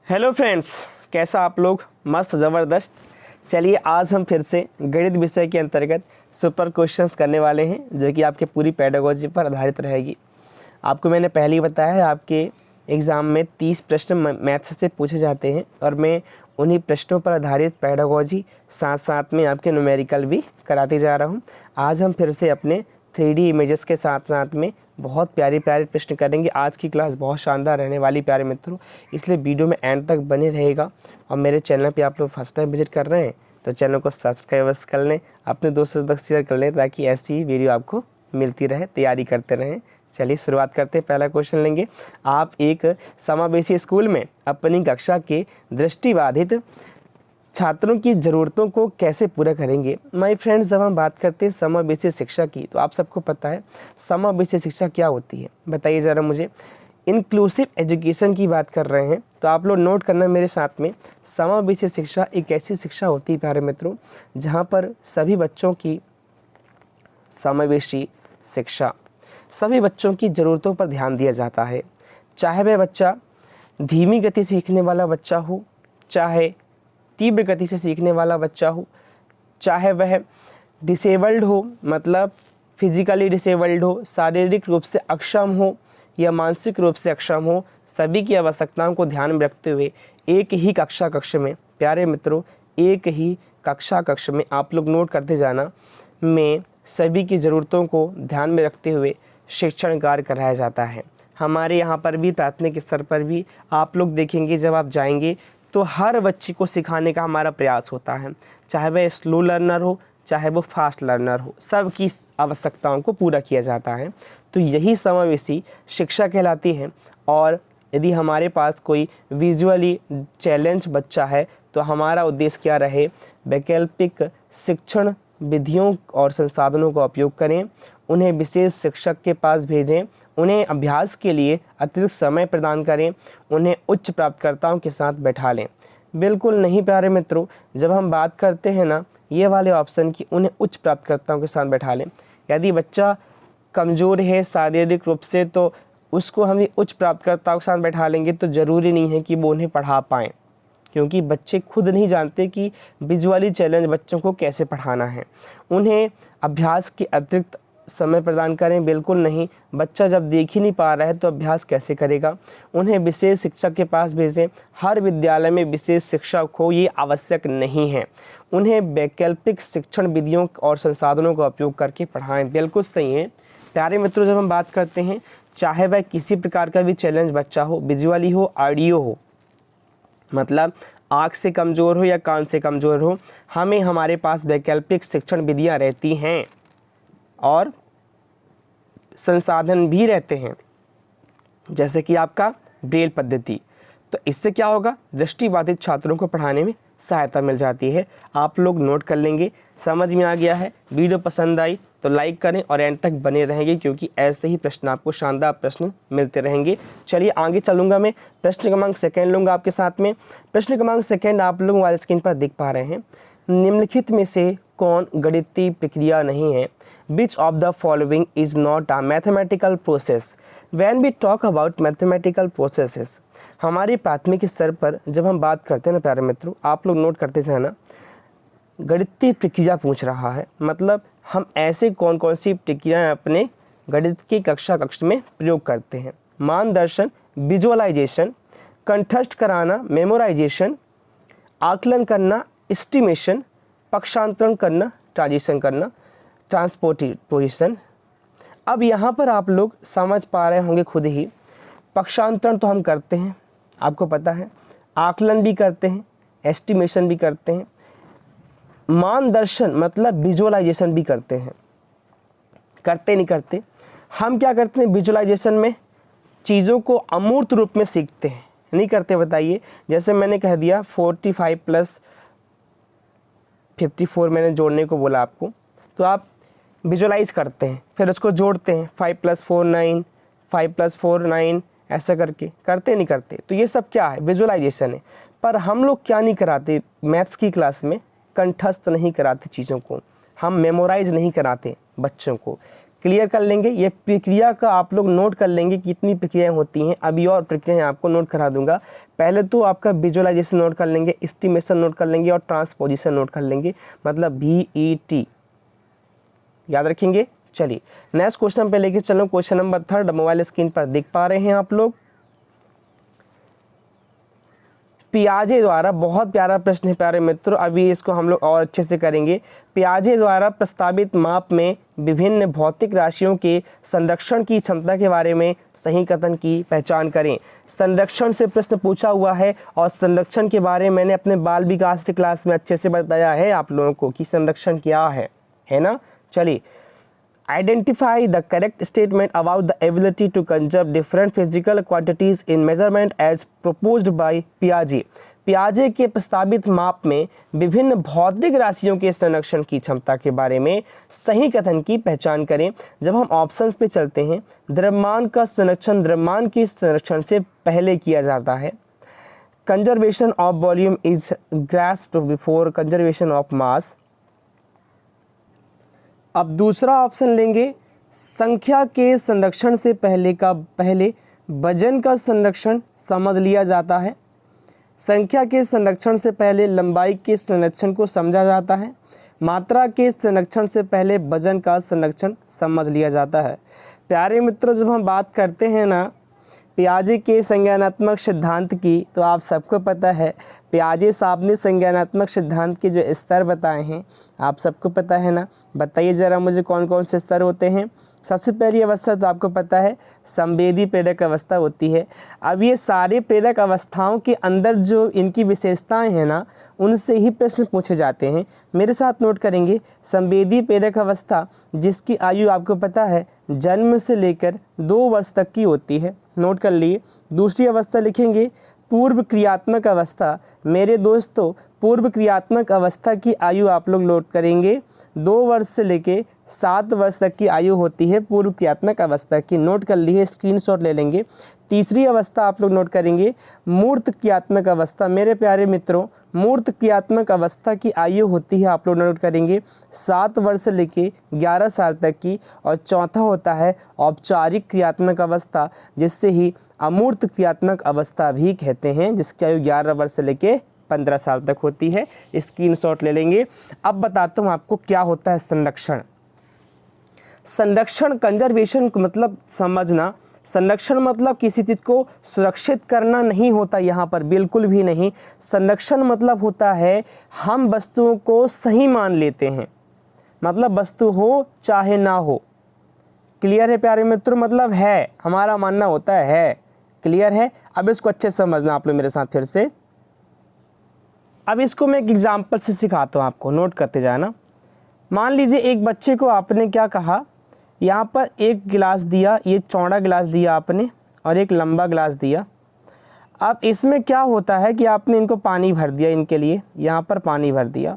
Hello friends, कैसा आप लोग? मस्त ज़बरदस्त। चलिए आज हम फिर से गणित विषय के अंतर्गत सुपर क्वेश्चंस करने वाले हैं जो कि आपके पूरी पेडागोजी पर आधारित रहेगी। आपको मैंने पहले ही बताया है, आपके एग्ज़ाम में 30 प्रश्न मैथ्स से पूछे जाते हैं और मैं उन्हीं प्रश्नों पर आधारित पेडागोजी साथ साथ में आपके न्यूमेरिकल भी कराते जा रहा हूँ। आज हम फिर से अपने 3D इमेजेस के साथ साथ में बहुत प्यारे प्यारे प्रश्न करेंगे। आज की क्लास बहुत शानदार रहने वाली प्यारे मित्रों, इसलिए वीडियो में एंड तक बने रहेगा। और मेरे चैनल पे आप लोग फर्स्ट टाइम विजिट कर रहे हैं तो चैनल को सब्सक्राइब कर लें, अपने दोस्तों तक शेयर कर लें ताकि ऐसी ही वीडियो आपको मिलती रहे, तैयारी करते रहें। चलिए शुरुआत करते हैं। पहला क्वेश्चन लेंगे। आप एक समावेशी स्कूल में अपनी कक्षा के दृष्टिबाधित छात्रों की ज़रूरतों को कैसे पूरा करेंगे? माय फ्रेंड्स, जब हम बात करते हैं समावेशी शिक्षा की तो आप सबको पता है समावेशी शिक्षा क्या होती है, बताइए ज़रा मुझे। इंक्लूसिव एजुकेशन की बात कर रहे हैं तो आप लोग नोट करना मेरे साथ में। समावेशी शिक्षा एक ऐसी शिक्षा होती है प्यारे मित्रों जहाँ पर सभी बच्चों की समावेशी शिक्षा, सभी बच्चों की ज़रूरतों पर ध्यान दिया जाता है। चाहे वह बच्चा धीमी गति सीखने वाला बच्चा हो, चाहे तीव्र गति से सीखने वाला बच्चा हो, चाहे वह डिसेबल्ड हो, मतलब फिजिकली डिसेबल्ड हो, शारीरिक रूप से अक्षम हो या मानसिक रूप से अक्षम हो, सभी की आवश्यकताओं को ध्यान में रखते हुए एक ही कक्ष में प्यारे मित्रों, एक ही कक्ष में आप लोग नोट करते जाना, में सभी की ज़रूरतों को ध्यान में रखते हुए शिक्षण कार्य कराया जाता है। हमारे यहाँ पर भी प्राथमिक स्तर पर भी आप लोग देखेंगे, जब आप जाएंगे तो हर बच्चे को सिखाने का हमारा प्रयास होता है, चाहे वह स्लो लर्नर हो चाहे वो फास्ट लर्नर हो, सबकी आवश्यकताओं को पूरा किया जाता है। तो यही समावेशी शिक्षा कहलाती है। और यदि हमारे पास कोई विजुअली चैलेंज बच्चा है तो हमारा उद्देश्य क्या रहे? वैकल्पिक शिक्षण विधियों और संसाधनों का उपयोग करें, उन्हें विशेष शिक्षक के पास भेजें, उन्हें अभ्यास के लिए अतिरिक्त समय प्रदान करें, उन्हें उच्च प्राप्तकर्ताओं के साथ बैठा लें। बिल्कुल नहीं प्यारे मित्रों, जब हम बात करते हैं ना ये वाले ऑप्शन की, उन्हें उच्च प्राप्तकर्ताओं के साथ बैठा लें। यदि बच्चा कमज़ोर है शारीरिक रूप से तो उसको हम उच्च प्राप्तकर्ताओं के साथ बैठा लेंगे तो ज़रूरी नहीं है कि वो उन्हें पढ़ा पाएँ, क्योंकि बच्चे खुद नहीं जानते कि विजुअली चैलेंज बच्चों को कैसे पढ़ाना है। उन्हें अभ्यास के अतिरिक्त समय प्रदान करें, बिल्कुल नहीं। बच्चा जब देख ही नहीं पा रहा है तो अभ्यास कैसे करेगा? उन्हें विशेष शिक्षक के पास भेजें। हर विद्यालय में विशेष शिक्षक हो ये आवश्यक नहीं है। उन्हें वैकल्पिक शिक्षण विधियों और संसाधनों का उपयोग करके पढ़ाएं, बिल्कुल सही है प्यारे मित्रों। जब हम बात करते हैं, चाहे वह किसी प्रकार का भी चैलेंज बच्चा हो, विजुअली हो, ऑडियो हो, मतलब आँख से कमज़ोर हो या कान से कमज़ोर हो, हमें हमारे पास वैकल्पिक शिक्षण विधियाँ रहती हैं और संसाधन भी रहते हैं, जैसे कि आपका ब्रेल पद्धति। तो इससे क्या होगा? दृष्टिबाधित छात्रों को पढ़ाने में सहायता मिल जाती है। आप लोग नोट कर लेंगे। समझ में आ गया है? वीडियो पसंद आई तो लाइक करें और एंड तक बने रहेंगे, क्योंकि ऐसे ही प्रश्न आपको शानदार प्रश्न मिलते रहेंगे। चलिए आगे चलूँगा मैं। प्रश्न क्रमांक सेकेंड लूँगा आपके साथ में। प्रश्न क्रमांक सेकेंड आप लोग वाले स्क्रीन पर देख पा रहे हैं। निम्नलिखित में से कौन गणितीय प्रक्रिया नहीं है? Which of the following is not a mathematical process? When we talk about mathematical processes, हमारे प्राथमिक स्तर पर जब हम बात करते हैं ना प्यारे मित्रों, आप लोग नोट करते जाना, गणितीय प्रक्रिया पूछ रहा है, मतलब हम ऐसे कौन कौन सी प्रक्रियाएं अपने गणित की कक्ष में प्रयोग करते हैं? मानदर्शन, विजुअलाइजेशन, कंठस्थ कराना, मेमोराइजेशन, आकलन करना, एस्टिमेशन, पक्षांतरण करना, ट्रांजिशन करना, ट्रांसपोजिशन। अब यहाँ पर आप लोग समझ पा रहे होंगे खुद ही, पक्षांतरण तो हम करते हैं, आपको पता है, आकलन भी करते हैं, एस्टिमेशन भी करते हैं, मानदर्शन मतलब विजुअलाइजेशन भी करते हैं। करते नहीं करते? हम क्या करते हैं विजुअलाइजेशन में? चीज़ों को अमूर्त रूप में सीखते हैं। नहीं करते? बताइए। जैसे मैंने कह दिया 45 + 54 मैंने जोड़ने को बोला आपको, तो आप विजुअलाइज करते हैं, फिर उसको जोड़ते हैं, 5 + 4 9, 5 + 4 9, ऐसा करके। करते नहीं करते? तो ये सब क्या है? विजुअलाइजेशन है। पर हम लोग क्या नहीं कराते मैथ्स की क्लास में? कंठस्थ नहीं कराते चीज़ों को, हम मेमोराइज नहीं कराते बच्चों को। क्लियर कर लेंगे। ये प्रक्रिया का आप लोग नोट कर लेंगे कितनी प्रक्रियाएं होती हैं। अभी और प्रक्रियाएं आपको नोट करा दूंगा। पहले तो आपका विजुअलाइजेशन नोट कर लेंगे, एस्टिमेशन नोट कर लेंगे और ट्रांसपोजिशन नोट कर लेंगे, मतलब VET याद रखेंगे। चलिए नेक्स्ट क्वेश्चन पे लेके चलो। क्वेश्चन नंबर 3 मोबाइल स्क्रीन पर देख पा रहे हैं आप लोग। पियाजे द्वारा, बहुत प्यारा प्रश्न है प्यारे मित्रों, अभी इसको हम लोग और अच्छे से करेंगे। पियाजे द्वारा प्रस्तावित माप में विभिन्न भौतिक राशियों के संरक्षण की क्षमता के बारे में सही कथन की पहचान करें। संरक्षण से प्रश्न पूछा हुआ है और संरक्षण के बारे में मैंने अपने बाल विकास की क्लास में अच्छे से बताया है आप लोगों को कि संरक्षण क्या है ना। चलिए, identify the correct statement about the ability to conserve different physical quantities in measurement as proposed by Piaget। पियाजे के प्रस्तावित माप में विभिन्न भौतिक राशियों के संरक्षण की क्षमता के बारे में सही कथन की पहचान करें। जब हम ऑप्शंस पे चलते हैं, द्रव्यमान का संरक्षण द्रव्यमान के संरक्षण से पहले किया जाता है। Conservation of volume is grasped before conservation of mass. अब दूसरा ऑप्शन लेंगे, संख्या के संरक्षण से पहले वजन का संरक्षण समझ लिया जाता है। संख्या के संरक्षण से पहले लंबाई के संरक्षण को समझा जाता है। मात्रा के संरक्षण से पहले वजन का संरक्षण समझ लिया जाता है। प्यारे मित्रों, जब हम बात करते हैं ना पियाजे के संज्ञानात्मक सिद्धांत की, तो आप सबको पता है पियाजे साहब ने संज्ञानात्मक सिद्धांत के जो स्तर बताए हैं आप सबको पता है ना। बताइए ज़रा मुझे कौन कौन से स्तर होते हैं। सबसे पहली अवस्था तो आपको पता है संवेदी प्रेरक अवस्था होती है। अब ये सारे प्रेरक अवस्थाओं के अंदर जो इनकी विशेषताएं हैं ना, उनसे ही प्रश्न पूछे जाते हैं। मेरे साथ नोट करेंगे, संवेदी प्रेरक अवस्था जिसकी आयु आपको पता है जन्म से लेकर 2 वर्ष तक की होती है, नोट कर लिए। दूसरी अवस्था लिखेंगे पूर्व क्रियात्मक अवस्था। मेरे दोस्तों, पूर्व क्रियात्मक अवस्था की आयु आप लोग नोट करेंगे 2 वर्ष से लेके 7 वर्ष तक की आयु होती है पूर्व क्रियात्मक अवस्था की, नोट कर ली है, स्क्रीनशॉट ले लेंगे। तीसरी अवस्था आप लोग नोट करेंगे मूर्त क्रियात्मक अवस्था। मेरे प्यारे मित्रों, मूर्त क्रियात्मक अवस्था की आयु होती है आप लोग नोट करेंगे 7 वर्ष से लेके 11 साल तक की। और चौथा होता है औपचारिक क्रियात्मक अवस्था, जिससे ही अमूर्त क्रियात्मक अवस्था भी कहते हैं, जिसकी आयु 11 वर्ष से लेके 15 साल तक होती है। स्क्रीनशॉट ले लेंगे। अब बताता हूँ आपको क्या होता है संरक्षण। संरक्षण, कंजर्वेशन मतलब समझना। संरक्षण मतलब किसी चीज़ को सुरक्षित करना नहीं होता यहाँ पर, बिल्कुल भी नहीं। संरक्षण मतलब होता है हम वस्तुओं को सही मान लेते हैं, मतलब वस्तु हो चाहे ना हो। क्लियर है प्यारे मित्रों, मतलब है, हमारा मानना होता है। क्लियर है। अब इसको अच्छे से समझना आप लोग मेरे साथ फिर से। अब इसको मैं एक एग्जाम्पल से सिखाता हूँ आपको, नोट करते जाना। मान लीजिए एक बच्चे को आपने क्या कहा, यहाँ पर एक गिलास दिया, ये चौड़ा गिलास दिया आपने और एक लंबा गिलास दिया। अब इसमें क्या होता है कि आपने इनको पानी भर दिया, इनके लिए यहाँ पर पानी भर दिया।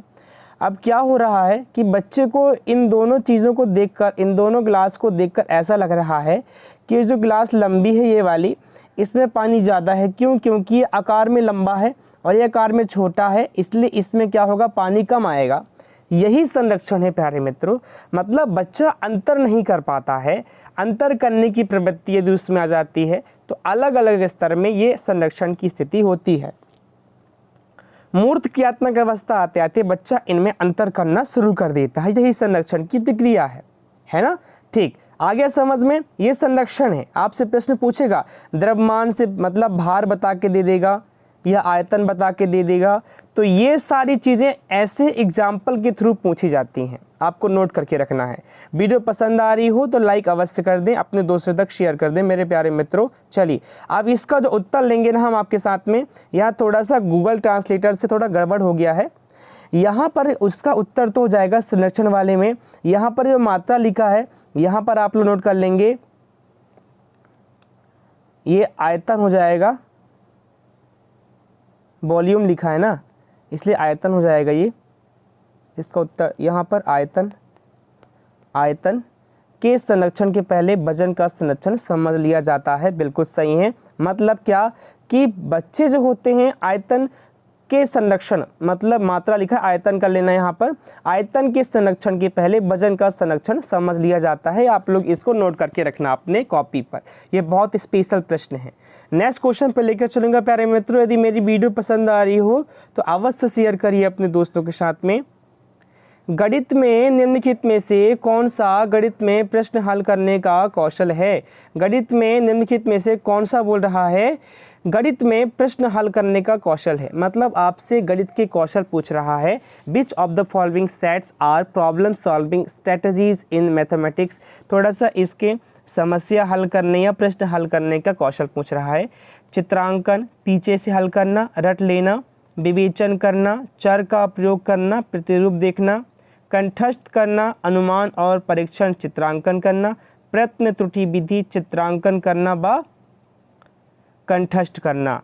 अब क्या हो रहा है कि बच्चे को इन दोनों चीज़ों को देखकर, इन दोनों गिलास को देखकर ऐसा लग रहा है कि जो गिलास लंबी है ये वाली, इसमें पानी ज़्यादा है। क्यों? क्योंकि ये आकार में लंबा है और ये आकार में छोटा है, इसलिए इसमें क्या होगा, पानी कम आएगा। यही संरक्षण है प्यारे मित्रों। मतलब बच्चा अंतर नहीं कर पाता है, अंतर करने की प्रवृत्ति यदि उसमें आ जाती है तो अलग अलग स्तर में ये संरक्षण की स्थिति होती है। मूर्त क्रियात्मक अवस्था आते आते बच्चा इनमें अंतर करना शुरू कर देता है, यही संरक्षण की प्रक्रिया है ना। ठीक, आ गया समझ में। ये संरक्षण है। आपसे प्रश्न पूछेगा द्रव्यमान से मतलब भार बता के दे देगा या आयतन बता के दे देगा, तो ये सारी चीज़ें ऐसे एग्जाम्पल के थ्रू पूछी जाती हैं, आपको नोट करके रखना है। वीडियो पसंद आ रही हो तो लाइक अवश्य कर दें, अपने दोस्तों तक शेयर कर दें मेरे प्यारे मित्रों। चलिए अब इसका जो उत्तर लेंगे ना हम आपके साथ में, यहाँ थोड़ा सा गूगल ट्रांसलेटर से थोड़ा गड़बड़ हो गया है। यहाँ पर उसका उत्तर तो हो जाएगा संरक्षण वाले में। यहाँ पर जो मात्रा लिखा है यहाँ पर आप लोग नोट कर लेंगे, ये आयतन हो जाएगा, वॉल्यूम लिखा है ना इसलिए आयतन हो जाएगा ये। इसका उत्तर यहाँ पर आयतन के संरक्षण के पहले वजन का संरक्षण समझ लिया जाता है। बिल्कुल सही है। मतलब क्या कि बच्चे जो होते हैं आयतन के संरक्षण मतलब मात्रा लिखा आयतन कर लेना यहाँ पर, आयतन के संरक्षण के पहले वजन का संरक्षण समझ लिया जाता है। आप लोग इसको नोट करके रखना अपने कॉपी पर, ये बहुत स्पेशल प्रश्न है। नेक्स्ट क्वेश्चन पर लेकर चलूंगा प्यारे मित्रों। यदि मेरी वीडियो पसंद आ रही हो तो अवश्य शेयर करिए अपने दोस्तों के साथ में। गणित में निम्नलिखित में से कौन सा गणित में प्रश्न हल करने का कौशल है? गणित में निम्नलिखित में से कौन सा बोल रहा है गणित में प्रश्न हल करने का कौशल है? मतलब आपसे गणित के कौशल पूछ रहा है। Which of the following sets are problem solving strategies in mathematics. थोड़ा सा इसके समस्या हल करने या प्रश्न हल करने का कौशल पूछ रहा है। चित्रांकन, पीछे से हल करना, रट लेना, विवेचन करना, चर का प्रयोग करना, प्रतिरूप देखना, कंठस्थ करना, अनुमान और परीक्षण, चित्रांकन करना, प्रश्न त्रुटि विधि, चित्रांकन करना व कंठस्थ करना।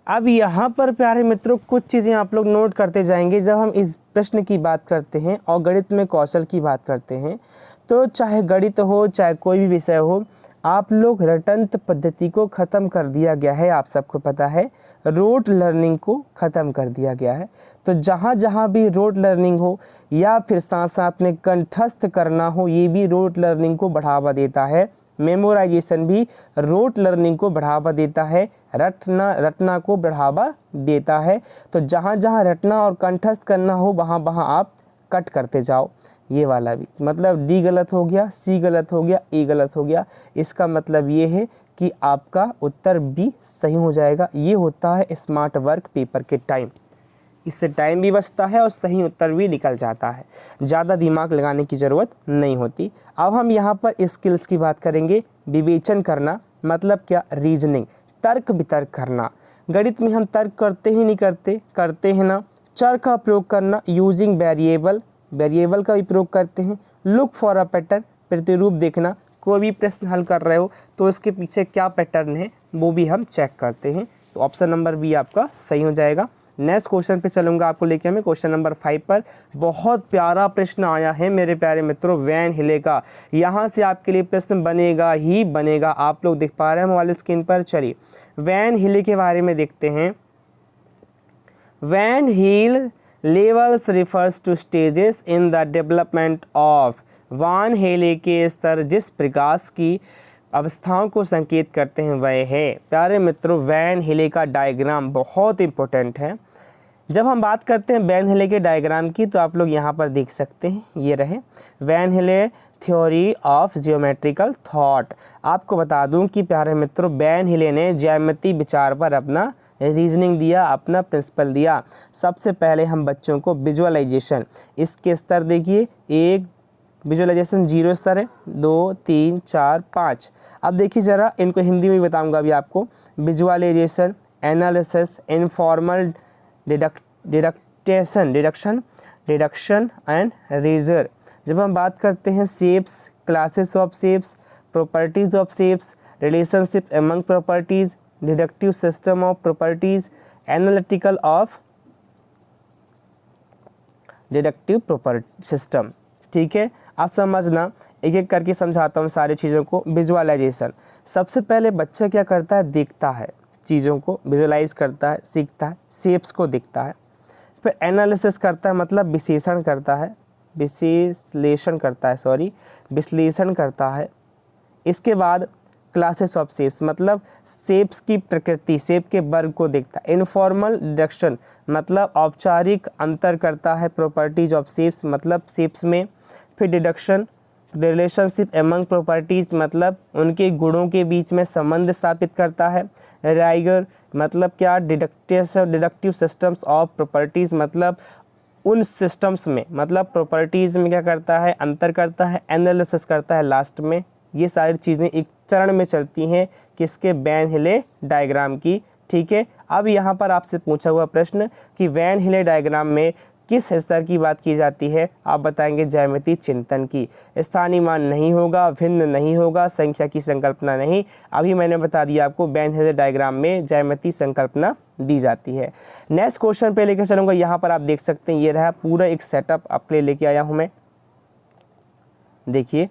अब यहाँ पर प्यारे मित्रों कुछ चीज़ें आप लोग नोट करते जाएंगे। जब हम इस प्रश्न की बात करते हैं और गणित में कौशल की बात करते हैं तो चाहे गणित हो चाहे कोई भी विषय हो, आप लोग रटंत पद्धति को ख़त्म कर दिया गया है। आप सबको पता है रोट लर्निंग को ख़त्म कर दिया गया है। तो जहाँ जहाँ भी रोट लर्निंग हो या फिर साथ साथ में कंठस्थ करना हो, ये भी रोट लर्निंग को बढ़ावा देता है। मेमोराइजेशन भी रोट लर्निंग को बढ़ावा देता है, रटना को बढ़ावा देता है। तो जहाँ जहाँ रटना और कंठस्थ करना हो वहाँ वहाँ आप कट करते जाओ। ये वाला भी मतलब डी गलत हो गया, सी गलत हो गया, ए गलत हो गया। इसका मतलब ये है कि आपका उत्तर बी सही हो जाएगा। ये होता है स्मार्ट वर्क पेपर के टाइम। इससे टाइम भी बचता है और सही उत्तर भी निकल जाता है, ज़्यादा दिमाग लगाने की ज़रूरत नहीं होती। अब हम यहाँ पर स्किल्स की बात करेंगे। विवेचन करना मतलब क्या? रीजनिंग, तर्क वितर्क करना। गणित में हम तर्क करते ही नहीं करते हैं ना। चर का प्रयोग करना, यूजिंग वेरिएबल का भी प्रयोग करते हैं। लुक फॉर अ पैटर्न, प्रतिरूप देखना। कोई भी प्रश्न हल कर रहे हो तो उसके पीछे क्या पैटर्न है वो भी हम चेक करते हैं। तो ऑप्शन नंबर बी आपका सही हो जाएगा। नेक्स्ट क्वेश्चन पे चलूंगा आपको लेके हमें क्वेश्चन नंबर 5 पर। बहुत प्यारा प्रश्न आया है मेरे प्यारे मित्रों वैन हिले का। यहाँ से आपके लिए प्रश्न बनेगा ही बनेगा। आप लोग देख पा रहे हैं मोबाइल स्क्रीन पर। चलिए वैन हिले के बारे में देखते हैं। Van Hiele levels refers to stages in the development of. Van Hiele के स्तर जिस प्रकाश की अवस्थाओं को संकेत करते हैं वह है। प्यारे मित्रों वैन हिले का डायग्राम बहुत इंपॉर्टेंट है। जब हम बात करते हैं वैन हिले के डायग्राम की तो आप लोग यहाँ पर देख सकते हैं, ये रहे वैन हिले थ्योरी ऑफ जियोमेट्रिकल थॉट। आपको बता दूं कि प्यारे मित्रों वैन हिले ने ज्यामिति विचार पर अपना रीजनिंग दिया, अपना प्रिंसिपल दिया। सबसे पहले हम बच्चों को विजुअलाइजेशन, इसके स्तर देखिए, एक विजुअलाइजेशन 0 स्तर है, 2 3 4 5। अब देखिए ज़रा इनको हिंदी में बताऊंगा अभी आपको। Visualisation, analysis, informal deduction and rigour. जब हम बात करते हैं shapes, classes of shapes, properties of shapes, relationship among properties, deductive system of properties, analytical of deductive property system. ठीक है, आप समझना, एक एक करके समझाता हूँ सारी चीज़ों को। विजुअलाइजेशन, सबसे पहले बच्चा क्या करता है? देखता है, चीज़ों को विजुअलाइज करता है, सीखता है, शेप्स को देखता है। फिर एनालिसिस करता है मतलब विश्लेषण करता है। इसके बाद क्लासेस ऑफ शेप्स मतलब शेप्स की प्रकृति, शेप के वर्ग को देखता है। इनफॉर्मल डिडक्शन मतलब औपचारिक अंतर करता है प्रॉपर्टीज ऑफ शेप्स मतलब शेप्स में। फिर डिडक्शन, रिलेशनशिप एमंग प्रॉपर्टीज मतलब उनके गुणों के बीच में संबंध स्थापित करता है। राइगर मतलब क्या? डिडक्टिव सिस्टम्स ऑफ प्रॉपर्टीज मतलब उन सिस्टम्स में, मतलब प्रॉपर्टीज में क्या करता है? अंतर करता है। एनालिसिस करता है लास्ट में। ये सारी चीज़ें एक चरण में चलती हैं किसके? वैन हिले डायग्राम की। ठीक है, अब यहाँ पर आपसे पूछा हुआ प्रश्न कि वैन हिले डायग्राम में किस स्तर की बात की जाती है? आप बताएंगे ज्यामिति चिंतन की। स्थानीय मान नहीं होगा, भिन्न नहीं होगा, संख्या की संकल्पना नहीं। अभी मैंने बता दिया आपको वैन हिले डायग्राम में ज्यामिति संकल्पना दी जाती है। नेक्स्ट क्वेश्चन पे लेकर चलूंगा। यहाँ पर आप देख सकते हैं, ये रहा पूरा एक सेटअप आपके लिए लेके आया हूँ मैं। देखिए,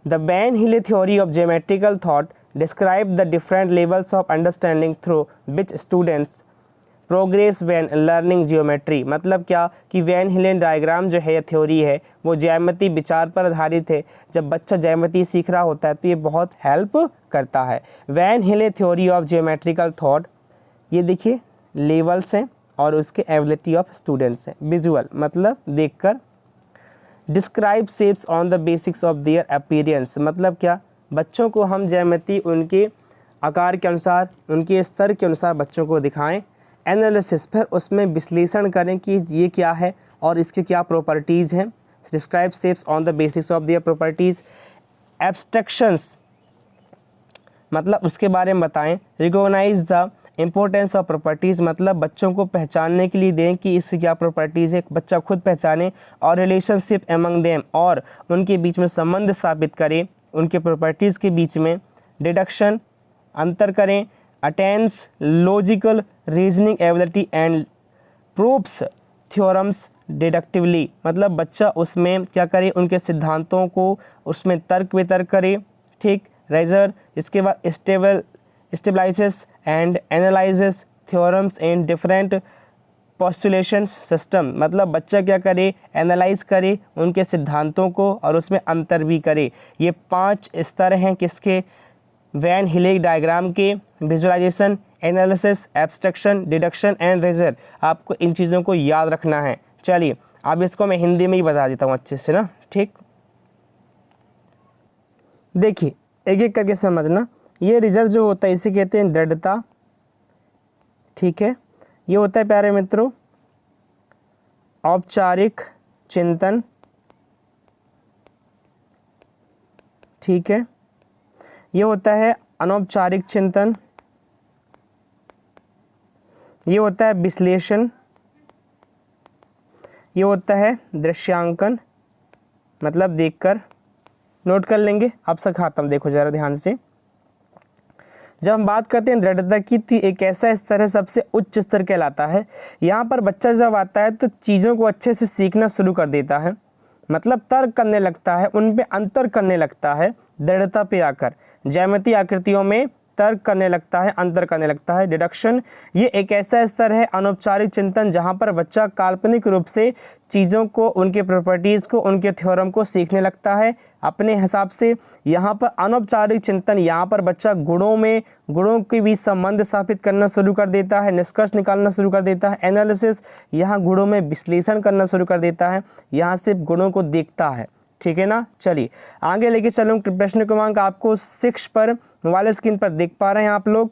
द वैन हिले theory of geometrical thought describe the different levels of understanding through which students progress when learning geometry, मतलब क्या कि वैन हिलेन डायग्राम जो है, थ्योरी है, वो ज्यामिति विचार पर आधारित है। जब बच्चा ज्यामिति सीख रहा होता है तो ये बहुत हेल्प करता है। वैन हिले थ्योरी ऑफ जियोमेट्रिकल थॉट, ये देखिए लेवल्स हैं और उसके एबिलिटी ऑफ स्टूडेंट्स हैं। विजुअल मतलब देखकर। Describe shapes on the basics of their appearance, मतलब क्या, बच्चों को हम ज्यामिति उनके आकार के अनुसार, उनके स्तर के अनुसार बच्चों को दिखाएं। एनालिसिस, फिर उसमें विश्लेषण करें कि ये क्या है और इसके क्या प्रॉपर्टीज़ हैं। Describe shapes on the basis of their properties. Abstractions, मतलब उसके बारे में बताएं। Recognise the importance of properties, मतलब बच्चों को पहचानने के लिए दें कि इससे क्या प्रॉपर्टीज़ है, बच्चा खुद पहचाने। और रिलेशनशिप एमंग देम, और उनके बीच में संबंध स्थापित करें उनके प्रॉपर्टीज़ के बीच में। डिडक्शन, अंतर करें। Attains logical reasoning ability and proves theorems डिडक्टिवली, मतलब बच्चा उसमें क्या करे, उनके सिद्धांतों को उसमें तर्क वितर्क करे। ठीक। रेजर, इसके बाद stabilises and analyses theorems in different पोस्टुलेशन system, मतलब बच्चा क्या करे, एनालाइज करे उनके सिद्धांतों को और उसमें अंतर भी करे। ये 5 स्तर हैं किसके, वैन हिले डायग्राम के। Visualisation, analysis, abstraction, deduction and rigour, आपको इन चीज़ों को याद रखना है। चलिए अब इसको मैं हिंदी में ही बता देता हूँ अच्छे से ना। ठीक, देखिए एक एक करके समझना। ये रिजल्ट जो होता है इसे कहते हैं दृढ़ता। ठीक है, ये होता है प्यारे मित्रों औपचारिक चिंतन। ठीक है, ये होता है अनौपचारिक चिंतन। ये होता है विश्लेषण। ये होता है दृश्यांकन, मतलब देखकर। नोट कर लेंगे, अब सिखाता हूँ, देखो जरा ध्यान से। जब हम बात करते हैं दृढ़ता की तो एक ऐसा स्तर है सबसे उच्च स्तर कहलाता है। यहाँ पर बच्चा जब आता है तो चीज़ों को अच्छे से सीखना शुरू कर देता है, मतलब तर्क करने लगता है, उन पे अंतर करने लगता है। दृढ़ता पे आकर ज्यामितीय आकृतियों में तर्क करने लगता है, अंतर करने लगता है। डिडक्शन, ये एक ऐसा स्तर है अनौपचारिक चिंतन जहाँ पर बच्चा काल्पनिक रूप से चीज़ों को, उनके प्रॉपर्टीज़ को, उनके थ्योरम को सीखने लगता है अपने हिसाब से। यहाँ पर अनौपचारिक चिंतन, यहाँ पर बच्चा गुणों के बीच संबंध स्थापित करना शुरू कर देता है, निष्कर्ष निकालना शुरू कर देता है। एनालिसिस, यहाँ गुणों में विश्लेषण करना शुरू कर देता है, यहाँ से गुणों को देखता है। ठीक है ना। चलिए आगे लेके चलूँ। प्रश्न क्रमांक आपको 6 पर मोबाइल स्क्रीन पर देख पा रहे हैं आप लोग।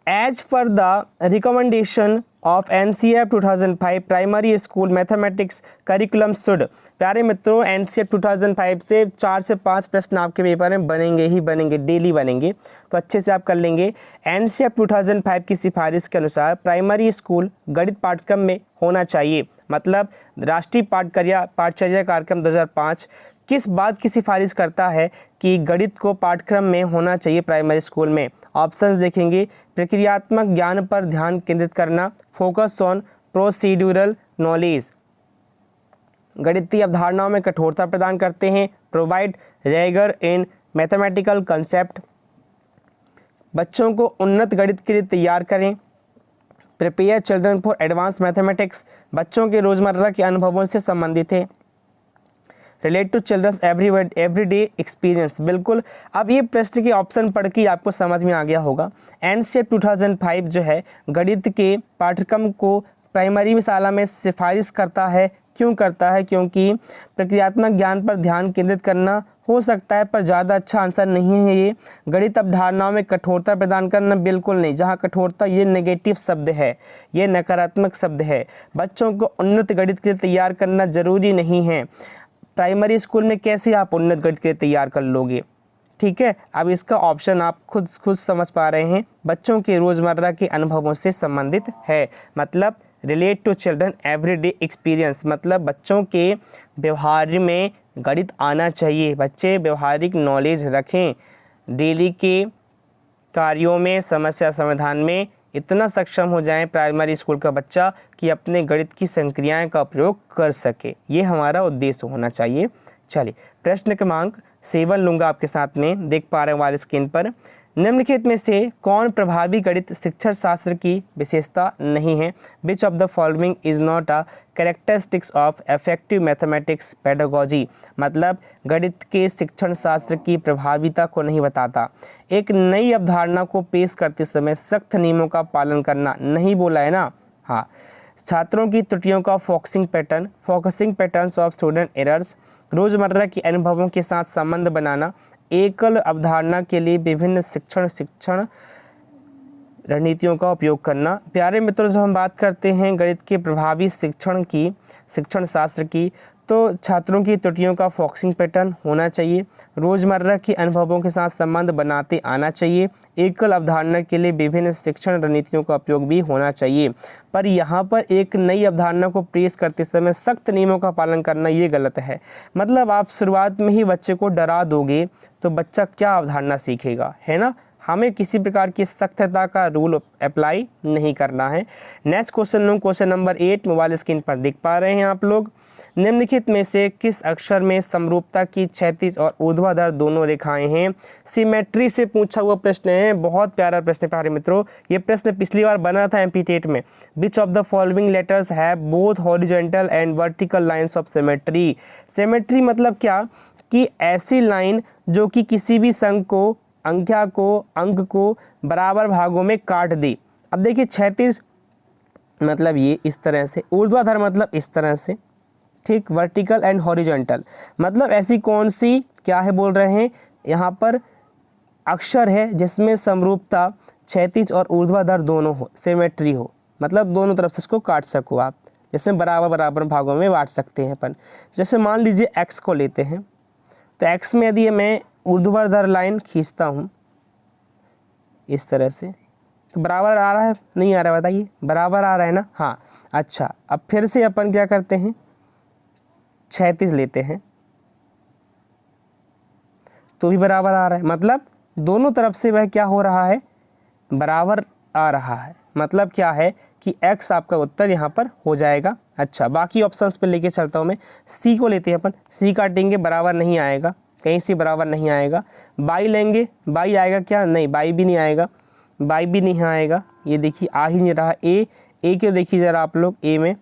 As per the recommendation of NCERT 2005 primary school mathematics curriculum should, प्यारे मित्रों NCERT 2005 से 4 से 5 प्रश्न आपके पेपर में बनेंगे ही बनेंगे, डेली बनेंगे, तो अच्छे से आप कर लेंगे। NCERT 2005 की सिफारिश के अनुसार प्राइमरी स्कूल गणित पाठ्यक्रम में होना चाहिए, मतलब राष्ट्रीय पाठचर्या कार्यक्रम 2005 किस बात की सिफारिश करता है कि गणित को पाठ्यक्रम में होना चाहिए प्राइमरी स्कूल में। ऑप्शंस देखेंगे। प्रक्रियात्मक ज्ञान पर ध्यान केंद्रित करना, फोकस ऑन प्रोसीड्यूरल नॉलेज, गणितीय अवधारणाओं में कठोरता प्रदान करते हैं। Provide rigour in mathematical concept, बच्चों को उन्नत गणित के लिए तैयार करें। Prepare children for advance mathematics, बच्चों के रोजमर्रा के अनुभवों से संबंधित है। Relate to children's everyday experience, बिल्कुल। अब ये प्रश्न के ऑप्शन पढ़ के आपको समझ में आ गया होगा। NCERT 2005 जो है गणित के पाठ्यक्रम को प्राइमरी शाला में सिफारिश करता है। क्यों करता है? क्योंकि प्रक्रियात्मक ज्ञान पर ध्यान केंद्रित करना हो सकता है, पर ज़्यादा अच्छा आंसर नहीं है ये। गणित अवधारणाओं में कठोरता प्रदान करना, बिल्कुल नहीं। जहाँ कठोरता ये नेगेटिव शब्द है, ये नकारात्मक शब्द है। बच्चों को उन्नत गणित के लिए तैयार करना जरूरी नहीं है। प्राइमरी स्कूल में कैसे आप उन्नत गणित के लिए तैयार कर लोगे? ठीक है, अब इसका ऑप्शन आप खुद समझ पा रहे हैं, बच्चों के रोज़मर्रा के अनुभवों से संबंधित है। मतलब relate to children everyday experience, मतलब बच्चों के व्यवहार में गणित आना चाहिए, बच्चे व्यवहारिक नॉलेज रखें, डेली के कार्यों में, समस्या समाधान में इतना सक्षम हो जाएं प्राइमरी स्कूल का बच्चा कि अपने गणित की संक्रियाएं का प्रयोग कर सके। ये हमारा उद्देश्य होना चाहिए। चलिए प्रश्न क्रमांक 7 लूँगा आपके साथ में, देख पा रहे हैं वाली स्क्रीन पर। निम्नलिखित में से कौन प्रभावी गणित शिक्षण शास्त्र की विशेषता नहीं है? Which of the following is not a characteristics of effective mathematics pedagogy, मतलब गणित के शिक्षण शास्त्र की प्रभाविता को नहीं बताता। एक नई अवधारणा को पेश करते समय सख्त नियमों का पालन करना, नहीं बोला है ना? हाँ। छात्रों की त्रुटियों का focusing patterns of student errors, रोजमर्रा के अनुभवों के साथ संबंध बनाना, एकल अवधारणा के लिए विभिन्न शिक्षण रणनीतियों का उपयोग करना। प्यारे मित्रों, जब हम बात करते हैं गणित के प्रभावी शिक्षण शास्त्र की, तो छात्रों की त्रुटियों का फोकसिंग पैटर्न होना चाहिए, रोजमर्रा के अनुभवों के साथ संबंध बनाते आना चाहिए, एकल अवधारणा के लिए विभिन्न शिक्षण रणनीतियों का उपयोग भी होना चाहिए। पर यहाँ पर एक नई अवधारणा को पेश करते समय सख्त नियमों का पालन करना ये गलत है। मतलब आप शुरुआत में ही बच्चे को डरा दोगे तो बच्चा क्या अवधारणा सीखेगा, है ना? हमें किसी प्रकार की सख्तता का रूल अप्लाई नहीं करना है। Next question number 8 mobile screen पर देख पा रहे हैं आप लोग। निम्नलिखित में से किस अक्षर में समरूपता की क्षैतिज और ऊर्ध्वाधर दोनों रेखाएं हैं? सिमेट्री से पूछा हुआ प्रश्न है, बहुत प्यारा प्रश्न है प्यारे मित्रों। ये प्रश्न पिछली बार बना था MP टेट में। विच of the following letters have both horizontal and vertical lines of symmetry? Symmetry मतलब क्या कि ऐसी लाइन जो कि किसी भी अंक को बराबर भागों में काट दे। अब देखिए, क्षैतिज मतलब ये इस तरह से, ऊर्ध्वाधर मतलब इस तरह से, ठीक। वर्टिकल एंड हॉरिजॉन्टल मतलब ऐसी कौन सी क्या है बोल रहे हैं यहाँ पर अक्षर है जिसमें समरूपता क्षैतिज और ऊर्ध्वाधर दोनों हो, सिमेट्री हो, मतलब दोनों तरफ से इसको काट सको आप, जैसे बराबर भागों में बांट सकते हैं अपन। जैसे मान लीजिए x को लेते हैं, तो x में यदि मैं ऊर्ध्वाधर लाइन खींचता हूँ इस तरह से, तो बराबर आ रहा है नहीं आ रहा है? बताइए, बराबर आ रहा है ना? हाँ। अच्छा, अब फिर से अपन क्या करते हैं, क्षैतिज लेते हैं तो भी बराबर आ रहा है, मतलब दोनों तरफ से वह क्या हो रहा है, बराबर आ रहा है। मतलब क्या है कि x आपका उत्तर यहाँ पर हो जाएगा। अच्छा, बाकी ऑप्शंस पे लेके चलता हूँ मैं। C को लेते हैं अपन, C काटेंगे, बराबर नहीं आएगा, कहीं से बराबर नहीं आएगा। बाई लेंगे, बाई आएगा क्या? नहीं, बाई भी नहीं आएगा, बाई भी नहीं आएगा। ये देखिए आ ही नहीं रहा। ए क्यों, देखिए ज़रा आप लोग, ए में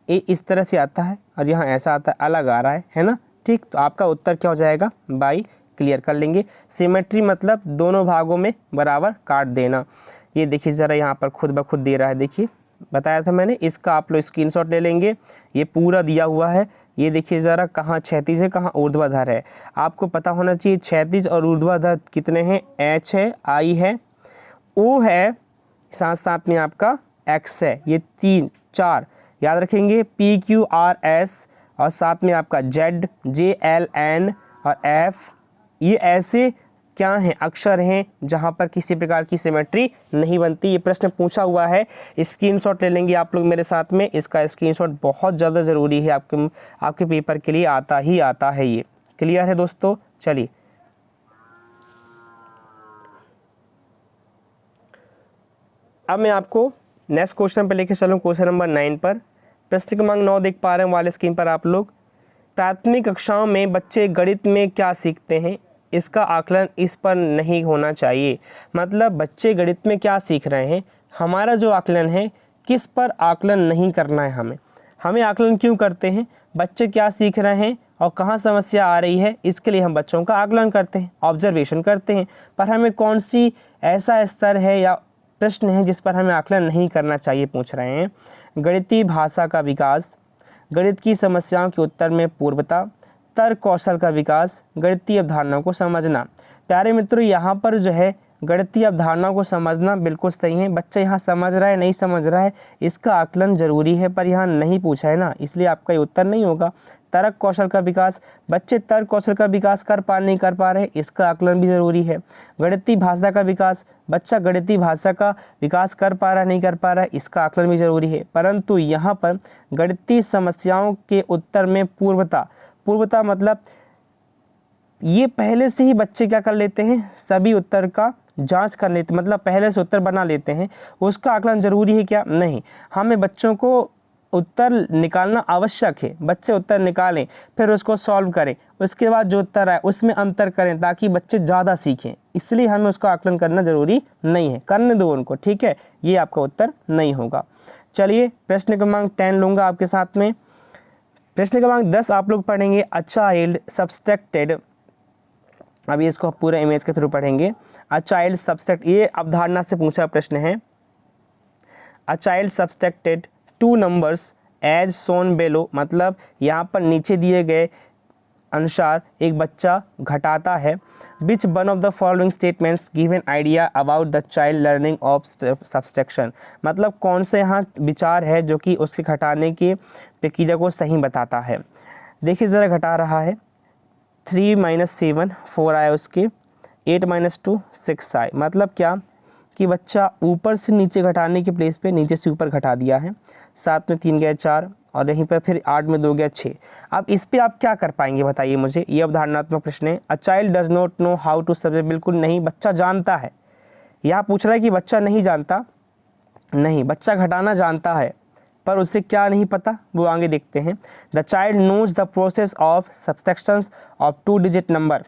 ए इस तरह से आता है और यहाँ ऐसा आता है, अलग आ रहा है ना? ठीक, तो आपका उत्तर क्या हो जाएगा? बाई। क्लियर कर लेंगे। सिमेट्री मतलब दोनों भागों में बराबर काट देना। ये देखिए ज़रा यहाँ पर खुद ब खुद दे रहा है, देखिए बताया था मैंने। इसका आप लोग स्क्रीनशॉट ले लेंगे, ये पूरा दिया हुआ है। ये देखिए ज़रा कहाँ क्षैतिज है, कहाँ ऊर्ध्वाधर है। आपको पता होना चाहिए क्षैतिज और ऊर्ध्वाधर कितने हैं? H है, I है, O है, साथ साथ में आपका X है। ये 3 4 याद रखेंगे, P Q R S, और साथ में आपका Z J L N और F। ये ऐसे क्या हैं, अक्षर हैं जहाँ पर किसी प्रकार की सिमेट्री नहीं बनती। ये प्रश्न पूछा हुआ है, स्क्रीनशॉट ले लेंगे आप लोग मेरे साथ में। इसका स्क्रीनशॉट बहुत ज़्यादा ज़रूरी है, आपके पेपर के लिए आता ही आता है ये। क्लियर है दोस्तों? चलिए अब मैं आपको नेक्स्ट क्वेश्चन पर लेके चलूँ, क्वेश्चन नंबर 9 पर। प्रश्न क्रमांक 9 देख पा रहे हैं वाले स्क्रीन पर आप लोग। प्राथमिक कक्षाओं में बच्चे गणित में क्या सीखते हैं, इसका आकलन इस पर नहीं होना चाहिए। मतलब बच्चे गणित में क्या सीख रहे हैं, हमारा जो आकलन है किस पर आकलन नहीं करना है। हमें आकलन क्यों करते हैं, बच्चे क्या सीख रहे हैं और कहाँ समस्या आ रही है, इसके लिए हम बच्चों का आकलन करते हैं, ऑब्जर्वेशन करते हैं। पर हमें कौन सी ऐसा स्तर है या प्रश्न है जिस पर हमें आकलन नहीं करना चाहिए, पूछ रहे हैं। गणितीय भाषा का विकास, गणित की समस्याओं के उत्तर में पूर्वता, तर्क कौशल का विकास, गणितीय अवधारणाओं को समझना। प्यारे मित्रों, यहाँ पर जो है गणितीय अवधारणाओं को समझना बिल्कुल सही है। बच्चा यहाँ समझ रहा है नहीं समझ रहा है, इसका आकलन जरूरी है, पर यहाँ नहीं पूछा है ना, इसलिए आपका ये उत्तर नहीं होगा। तर्क कौशल का विकास, बच्चे तर्क कौशल का विकास कर पा नहीं कर पा रहे, इसका आकलन भी जरूरी है। गणितीय भाषा का विकास, बच्चा गणितीय भाषा का विकास कर पा रहा नहीं कर पा रहा है, इसका आकलन भी जरूरी है। परंतु यहाँ पर गणितीय समस्याओं के उत्तर में पूर्वता मतलब ये पहले से ही बच्चे क्या कर लेते हैं, सभी उत्तर का जांच कर लेते, मतलब पहले से उत्तर बना लेते हैं, उसका आकलन जरूरी है क्या? नहीं। हमें बच्चों को उत्तर निकालना आवश्यक है, बच्चे उत्तर निकालें फिर उसको सॉल्व करें, उसके बाद जो उत्तर आए उसमें अंतर करें ताकि बच्चे ज़्यादा सीखें, इसलिए हमें उसका आकलन करना ज़रूरी नहीं है, करने दो उनको, ठीक है। ये आपका उत्तर नहीं होगा। चलिए प्रश्न क्रमांक 10 लूँगा आपके साथ में। प्रश्न क्रमांक 10 आप लोग पढ़ेंगे अ चाइल्ड सब्सट्रैक्टेड। अभी इसको पूरे इमेज के थ्रू पढ़ेंगे। अ चाइल्ड सब्सट्रैक्ट, ये अवधारणा से पूछा प्रश्न है। A child subtracted 2 numbers as shown below, मतलब यहाँ पर नीचे दिए गए अनुसार एक बच्चा घटाता है। Which one of the following statements give an idea about the child learning of subtraction, मतलब कौन से यहाँ विचार है जो कि उसके घटाने की प्रक्रिया को सही बताता है। देखिए ज़रा घटा रहा है, 3 - 7 4 आए, उसके 8 - 2 6 आए, मतलब क्या कि बच्चा ऊपर से नीचे घटाने के प्लेस पे नीचे से ऊपर घटा दिया है। 7 में 3 गए 4 और यहीं पर फिर 8 में 2 गया 6। अब इस पे आप क्या कर पाएंगे बताइए मुझे, ये अवधारणात्मक प्रश्न है। A child does not know how to subtract, बिल्कुल नहीं, बच्चा जानता है। यहाँ पूछ रहा है कि बच्चा नहीं जानता, नहीं, बच्चा घटाना जानता है पर उसे क्या नहीं पता, वो आगे देखते हैं। The child knows the process of subtraction of 2 digit number,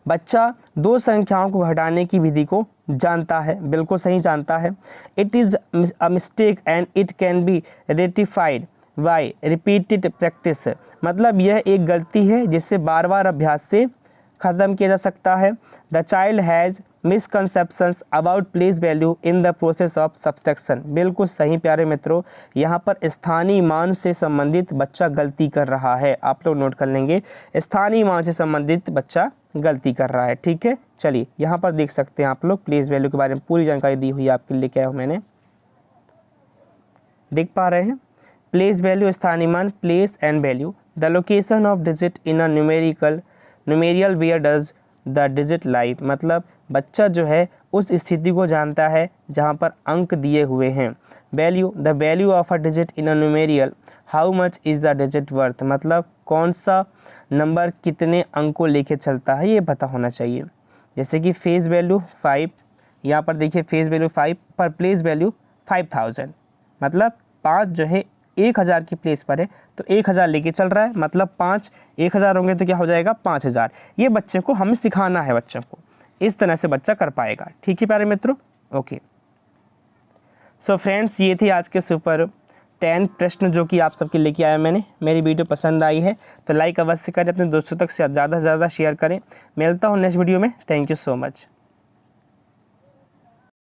बच्चा 2 संख्याओं को घटाने की विधि को जानता है, बिल्कुल सही जानता है। It is a mistake and it can be rectified by repeated practice, मतलब यह एक गलती है जिससे बार बार अभ्यास से ख़त्म किया जा सकता है। The child has misconceptions about place value in the process of subtraction, बिल्कुल सही प्यारे मित्रों, यहाँ पर स्थानीय मान से संबंधित बच्चा गलती कर रहा है, आप लोग नोट कर लेंगे, स्थानीय मान से संबंधित बच्चा गलती कर रहा है, ठीक है। चलिए यहाँ पर देख सकते हैं आप लोग, प्लेस वैल्यू के बारे में पूरी जानकारी दी हुई है आपके लिए, क्या हो मैंने देख पा रहे हैं। प्लेस वैल्यू स्थानीय मान, place and value, the location of digit in a numeral where does the digit live, मतलब बच्चा जो है उस स्थिति को जानता है जहाँ पर अंक दिए हुए हैं। Value, the value of a digit in a numeral, how much is the digit worth, मतलब कौन सा नंबर कितने अंक को लेके चलता है ये पता होना चाहिए। जैसे कि फेस वैल्यू 5, यहाँ पर देखिए फेस वैल्यू 5 पर प्लेस वैल्यू 5000, मतलब 5 जो है 1000 की प्लेस पर है तो 1000 लेके चल रहा है, मतलब 5 1000 होंगे तो क्या हो जाएगा 5000। ये बच्चे को हमें सिखाना है, बच्चों को इस तरह से बच्चा कर पाएगा, ठीक है प्यारे मित्रों, ओके। सो फ्रेंड्स, ये थी आज के सुपर 10 प्रश्न जो कि आप सबके लेके आया मैंने। मेरी वीडियो पसंद आई है तो लाइक अवश्य करें, अपने दोस्तों तक से ज़्यादा से ज़्यादा शेयर करें। मिलता हूँ नेक्स्ट वीडियो में, थैंक यू सो मच।